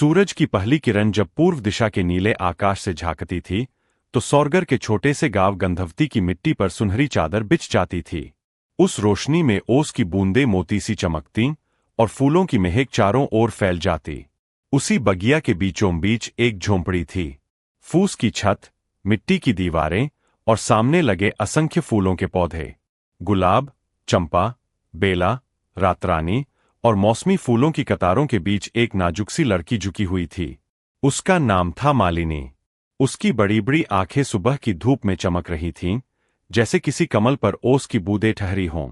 सूरज की पहली किरण जब पूर्व दिशा के नीले आकाश से झांकती थी तो सौरगर के छोटे से गांव गंधवती की मिट्टी पर सुनहरी चादर बिछ जाती थी। उस रोशनी में ओस की बूंदें मोती सी चमकतीं और फूलों की महक चारों ओर फैल जाती। उसी बगिया के बीचों बीच एक झोंपड़ी थी। फूस की छत, मिट्टी की दीवारें और सामने लगे असंख्य फूलों के पौधे, गुलाब, चंपा, बेला, रातरानी और मौसमी फूलों की कतारों के बीच एक नाजुक सी लड़की झुकी हुई थी। उसका नाम था मालिनी। उसकी बड़ी बड़ी आंखें सुबह की धूप में चमक रही थीं, जैसे किसी कमल पर ओस की बूंदें ठहरी हों।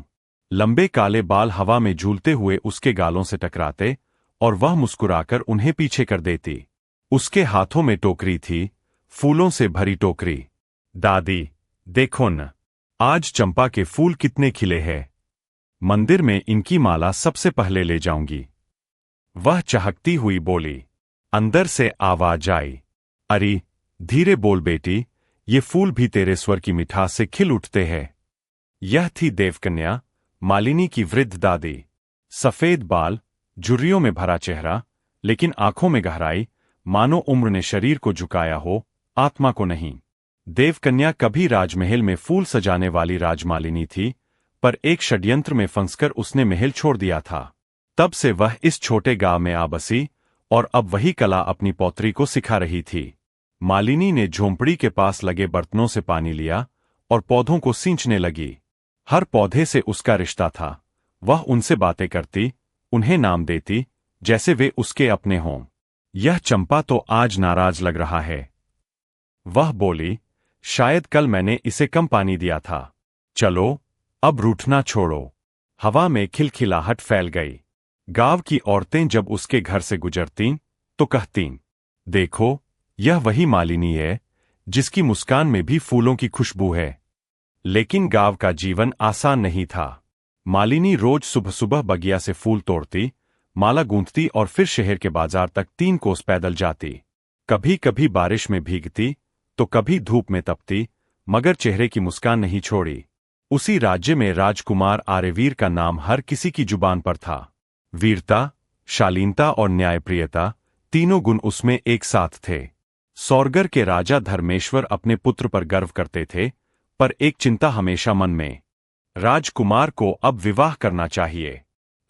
लंबे काले बाल हवा में झूलते हुए उसके गालों से टकराते और वह मुस्कुराकर उन्हें पीछे कर देती। उसके हाथों में टोकरी थी, फूलों से भरी टोकरी। दादी, देखो न, आज चंपा के फूल कितने खिले हैं। मंदिर में इनकी माला सबसे पहले ले जाऊंगी। वह चहकती हुई बोली। अंदर से आवाज आई, अरे धीरे बोल बेटी, ये फूल भी तेरे स्वर की मिठास से खिल उठते हैं। यह थी देवकन्या, मालिनी की वृद्ध दादी। सफेद बाल, झुर्रियों में भरा चेहरा, लेकिन आंखों में गहराई, मानो उम्र ने शरीर को झुकाया हो, आत्मा को नहीं। देवकन्या कभी राजमहल में फूल सजाने वाली राजमालिनी थी, पर एक षड्यंत्र में फंसकर उसने महल छोड़ दिया था। तब से वह इस छोटे गांव में आ बसी और अब वही कला अपनी पौत्री को सिखा रही थी। मालिनी ने झोंपड़ी के पास लगे बर्तनों से पानी लिया और पौधों को सींचने लगी। हर पौधे से उसका रिश्ता था। वह उनसे बातें करती, उन्हें नाम देती, जैसे वे उसके अपने हों। यह चंपा तो आज नाराज लग रहा है, वह बोली। शायद कल मैंने इसे कम पानी दिया था। चलो, अब रूठना छोड़ो। हवा में खिलखिलाहट फैल गई। गांव की औरतें जब उसके घर से गुजरतीं तो कहतीं, देखो, यह वही मालिनी है जिसकी मुस्कान में भी फूलों की खुशबू है। लेकिन गांव का जीवन आसान नहीं था। मालिनी रोज सुबह सुबह बगिया से फूल तोड़ती, माला गूंथती और फिर शहर के बाजार तक 3 कोस पैदल जाती। कभी कभी बारिश में भीगती तो कभी धूप में तपती, मगर चेहरे की मुस्कान नहीं छोड़ी। उसी राज्य में राजकुमार आर्यवीर का नाम हर किसी की जुबान पर था। वीरता, शालीनता और न्यायप्रियता, तीनों गुण उसमें एक साथ थे। सौरगर के राजा धर्मेश्वर अपने पुत्र पर गर्व करते थे, पर एक चिंता हमेशा मन में। राजकुमार को अब विवाह करना चाहिए।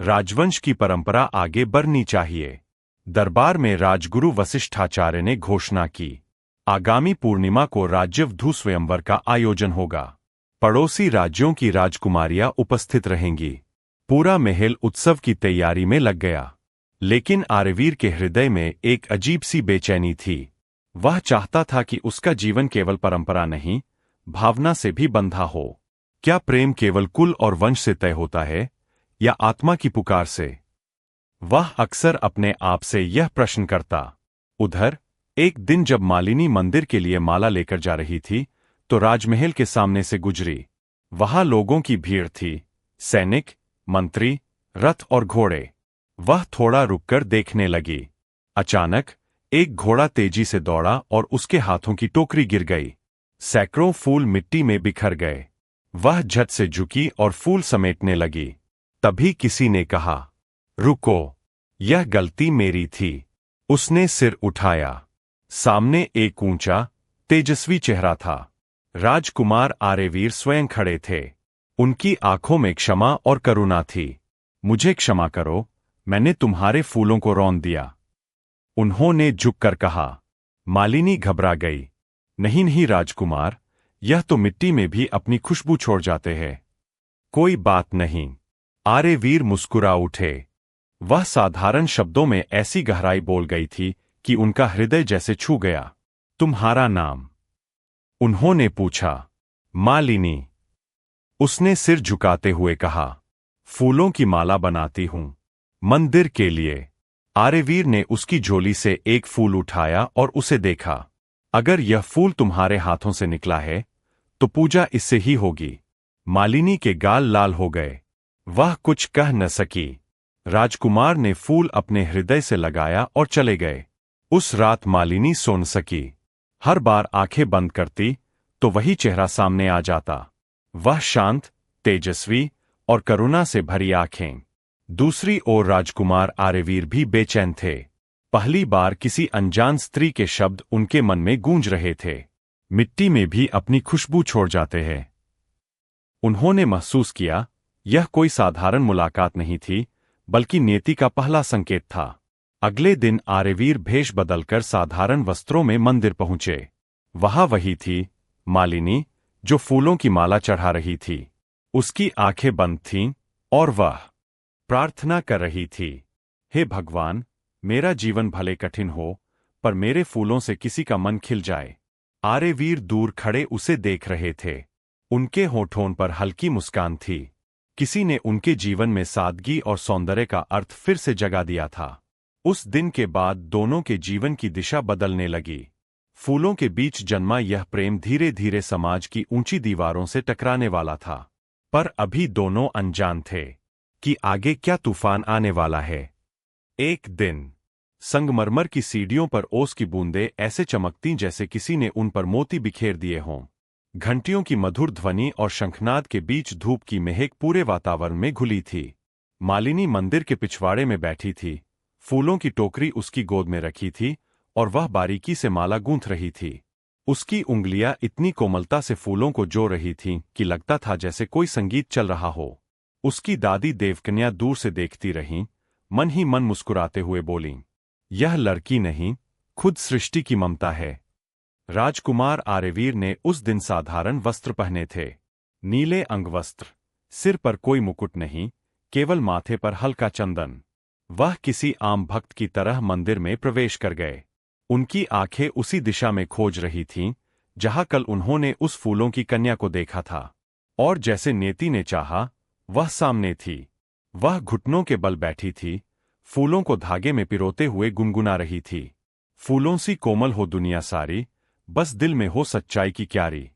राजवंश की परंपरा आगे बढ़नी चाहिए। दरबार में राजगुरु वशिष्ठाचार्य ने घोषणा की, आगामी पूर्णिमा को राज्यवधू स्वयंवर का आयोजन होगा। पड़ोसी राज्यों की राजकुमारियां उपस्थित रहेंगी। पूरा महल उत्सव की तैयारी में लग गया। लेकिन आर्यवीर के हृदय में एक अजीब सी बेचैनी थी। वह चाहता था कि उसका जीवन केवल परंपरा नहीं, भावना से भी बंधा हो। क्या प्रेम केवल कुल और वंश से तय होता है, या आत्मा की पुकार से? वह अक्सर अपने आप से यह प्रश्न करता। उधर एक दिन जब मालिनी मंदिर के लिए माला लेकर जा रही थी तो राजमहल के सामने से गुजरी। वहां लोगों की भीड़ थी, सैनिक, मंत्री, रथ और घोड़े। वह थोड़ा रुककर देखने लगी। अचानक एक घोड़ा तेजी से दौड़ा और उसके हाथों की टोकरी गिर गई। सैकड़ों फूल मिट्टी में बिखर गए। वह झट से झुकी और फूल समेटने लगी। तभी किसी ने कहा, रुको, यह गलती मेरी थी। उसने सिर उठाया। सामने एक ऊंचा, तेजस्वी चेहरा था। राजकुमार आर्यवीर स्वयं खड़े थे। उनकी आंखों में क्षमा और करुणा थी। मुझे क्षमा करो, मैंने तुम्हारे फूलों को रौंद दिया, उन्होंने झुककर कहा। मालिनी घबरा गई। नहीं नहीं राजकुमार, यह तो मिट्टी में भी अपनी खुशबू छोड़ जाते हैं। कोई बात नहीं। आर्यवीर मुस्कुरा उठे। वह साधारण शब्दों में ऐसी गहराई बोल गई थी कि उनका हृदय जैसे छू गया। तुम्हारा नाम? उन्होंने पूछा। मालिनी, उसने सिर झुकाते हुए कहा। फूलों की माला बनाती हूं, मंदिर के लिए। आर्यवीर ने उसकी झोली से एक फूल उठाया और उसे देखा। अगर यह फूल तुम्हारे हाथों से निकला है तो पूजा इससे ही होगी। मालिनी के गाल लाल हो गए। वह कुछ कह न सकी। राजकुमार ने फूल अपने हृदय से लगाया और चले गए। उस रात मालिनी सो न सकी। हर बार आंखें बंद करती तो वही चेहरा सामने आ जाता। वह शांत, तेजस्वी और करुणा से भरी आंखें। दूसरी ओर राजकुमार आर्यवीर भी बेचैन थे। पहली बार किसी अनजान स्त्री के शब्द उनके मन में गूंज रहे थे। मिट्टी में भी अपनी खुशबू छोड़ जाते हैं। उन्होंने महसूस किया, यह कोई साधारण मुलाकात नहीं थी, बल्कि नियति का पहला संकेत था। अगले दिन आर्यवीर भेष बदलकर साधारण वस्त्रों में मंदिर पहुंचे। वहां वही थी, मालिनी, जो फूलों की माला चढ़ा रही थी। उसकी आंखें बंद थीं और वह प्रार्थना कर रही थी, हे भगवान, मेरा जीवन भले कठिन हो, पर मेरे फूलों से किसी का मन खिल जाए। आर्यवीर दूर खड़े उसे देख रहे थे। उनके होठों पर हल्की मुस्कान थी। किसी ने उनके जीवन में सादगी और सौंदर्य का अर्थ फिर से जगा दिया था। उस दिन के बाद दोनों के जीवन की दिशा बदलने लगी। फूलों के बीच जन्मा यह प्रेम धीरे धीरे समाज की ऊंची दीवारों से टकराने वाला था। पर अभी दोनों अनजान थे कि आगे क्या तूफान आने वाला है। एक दिन संगमरमर की सीढ़ियों पर ओस की बूंदें ऐसे चमकतीं जैसे किसी ने उन पर मोती बिखेर दिए हों। घंटियों की मधुर ध्वनि और शंखनाद के बीच धूप की महक पूरे वातावरण में घुली थी। मालिनी मंदिर के पिछवाड़े में बैठी थी। फूलों की टोकरी उसकी गोद में रखी थी और वह बारीकी से माला गूंथ रही थी। उसकी उंगलियां इतनी कोमलता से फूलों को जो रही थीं कि लगता था जैसे कोई संगीत चल रहा हो। उसकी दादी देवकन्या दूर से देखती रहीं, मन ही मन मुस्कुराते हुए बोलीं, यह लड़की नहीं, खुद सृष्टि की ममता है। राजकुमार आर्यवीर ने उस दिन साधारण वस्त्र पहने थे। नीले अंगवस्त्र, सिर पर कोई मुकुट नहीं, केवल माथे पर हल्का चंदन। वह किसी आम भक्त की तरह मंदिर में प्रवेश कर गए। उनकी आंखें उसी दिशा में खोज रही थीं, जहां कल उन्होंने उस फूलों की कन्या को देखा था। और जैसे नियति ने चाहा, वह सामने थी। वह घुटनों के बल बैठी थी, फूलों को धागे में पिरोते हुए गुनगुना रही थी। फूलों सी कोमल हो दुनिया सारी, बस दिल में हो सच्चाई की क्यारी।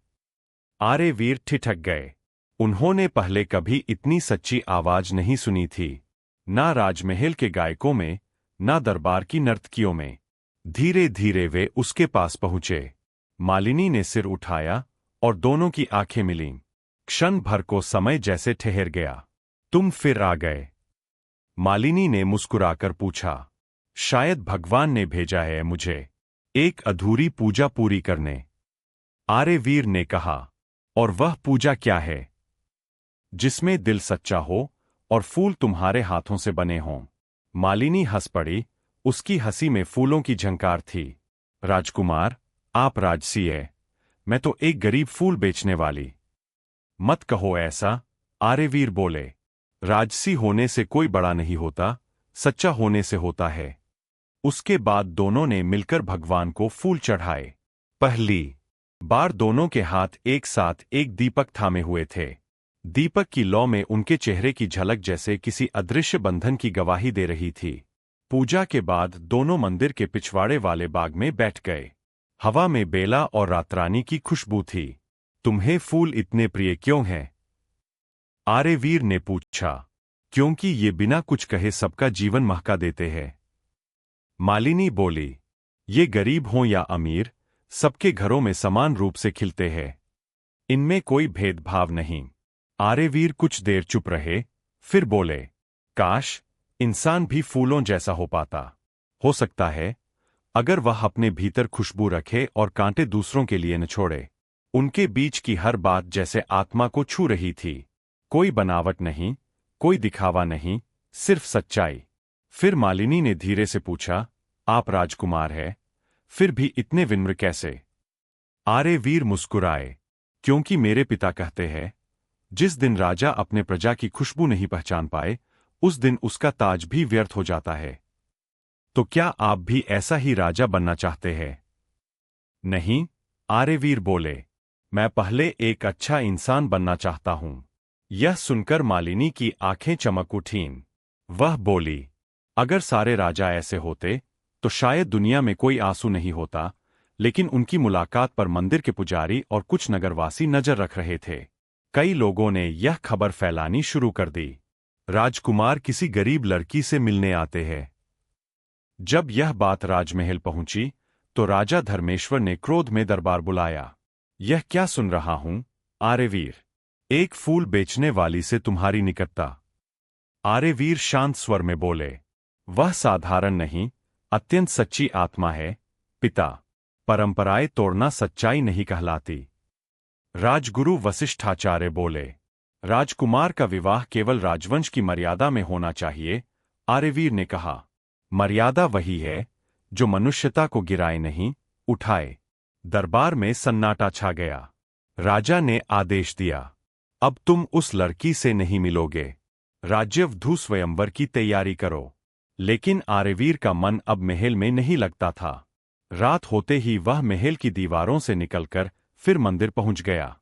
आर्यवीर ठिठक गए। उन्होंने पहले कभी इतनी सच्ची आवाज नहीं सुनी थी, ना राजमहल के गायकों में, ना दरबार की नर्तकियों में। धीरे धीरे वे उसके पास पहुंचे। मालिनी ने सिर उठाया और दोनों की आंखें मिलीं। क्षण भर को समय जैसे ठहर गया। तुम फिर आ गए? मालिनी ने मुस्कुराकर पूछा। शायद भगवान ने भेजा है मुझे एक अधूरी पूजा पूरी करने, आर्यवीर ने कहा। और वह पूजा क्या है? जिसमें दिल सच्चा हो और फूल तुम्हारे हाथों से बने हों। मालिनी हंस पड़ी। उसकी हंसी में फूलों की झंकार थी। राजकुमार, आप राजसी है, मैं तो एक गरीब फूल बेचने वाली। मत कहो ऐसा, आर्यवीर बोले। राजसी होने से कोई बड़ा नहीं होता, सच्चा होने से होता है। उसके बाद दोनों ने मिलकर भगवान को फूल चढ़ाए। पहली बार दोनों के हाथ एक साथ एक दीपक थामे हुए थे। दीपक की लौ में उनके चेहरे की झलक जैसे किसी अदृश्य बंधन की गवाही दे रही थी। पूजा के बाद दोनों मंदिर के पिछवाड़े वाले बाग में बैठ गए। हवा में बेला और रातरानी की खुशबू थी। तुम्हें फूल इतने प्रिय क्यों हैं? आर्यवीर ने पूछा। क्योंकि ये बिना कुछ कहे सबका जीवन महका देते हैं। मालिनी बोली। ये गरीब हों या अमीर, सबके घरों में समान रूप से खिलते हैं। इनमें कोई भेदभाव नहीं। आर्यवीर कुछ देर चुप रहे, फिर बोले, काश इंसान भी फूलों जैसा हो पाता। हो सकता है, अगर वह अपने भीतर खुशबू रखे और कांटे दूसरों के लिए न छोड़े। उनके बीच की हर बात जैसे आत्मा को छू रही थी। कोई बनावट नहीं, कोई दिखावा नहीं, सिर्फ सच्चाई। फिर मालिनी ने धीरे से पूछा, आप राजकुमार हैं, फिर भी इतने विनम्र कैसे? आर्यवीर मुस्कुराए। क्योंकि मेरे पिता कहते हैं, जिस दिन राजा अपने प्रजा की खुशबू नहीं पहचान पाए, उस दिन उसका ताज भी व्यर्थ हो जाता है। तो क्या आप भी ऐसा ही राजा बनना चाहते हैं? नहीं, आर्यवीर बोले, मैं पहले एक अच्छा इंसान बनना चाहता हूं। यह सुनकर मालिनी की आंखें चमक उठीं। वह बोली, अगर सारे राजा ऐसे होते, तो शायद दुनिया में कोई आंसू नहीं होता, लेकिन उनकी मुलाकात पर मंदिर के पुजारी और कुछ नगरवासी नजर रख रहे थे। कई लोगों ने यह खबर फैलानी शुरू कर दी। राजकुमार किसी गरीब लड़की से मिलने आते हैं। जब यह बात राजमहल पहुंची, तो राजा धर्मेश्वर ने क्रोध में दरबार बुलाया। यह क्या सुन रहा हूं, आर्यवीर? एक फूल बेचने वाली से तुम्हारी निकटता। आर्यवीर शांत स्वर में बोले, वह साधारण नहीं, अत्यंत सच्ची आत्मा है, पिता। परंपराएं तोड़ना सच्चाई नहीं कहलाती। राजगुरु वशिष्ठाचार्य बोले, राजकुमार का विवाह केवल राजवंश की मर्यादा में होना चाहिए। आर्यवीर ने कहा, मर्यादा वही है जो मनुष्यता को गिराए नहीं, उठाए। दरबार में सन्नाटा छा गया। राजा ने आदेश दिया, अब तुम उस लड़की से नहीं मिलोगे। राज्यवधू स्वयंवर की तैयारी करो। लेकिन आर्यवीर का मन अब महल में नहीं लगता था। रात होते ही वह महल की दीवारों से निकलकर फिर मंदिर पहुंच गया।